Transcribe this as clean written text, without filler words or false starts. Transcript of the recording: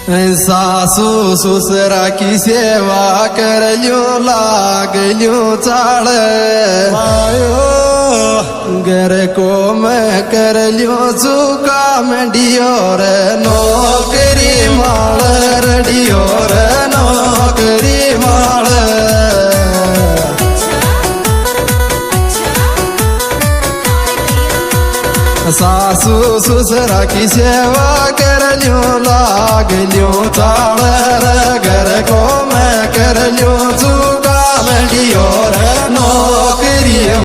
सासू ससुरा की सेवा करल्यो लागल्यो चाळ घर को मैं करल्यो चुका मंडियो रे नौकरी माळ रडियो रे नौकरी माळ सासू ससुरा की सेवा करल्यो लागल्यो चाळ घर को मैं करल्यो चुका मंडियो रे नौकरी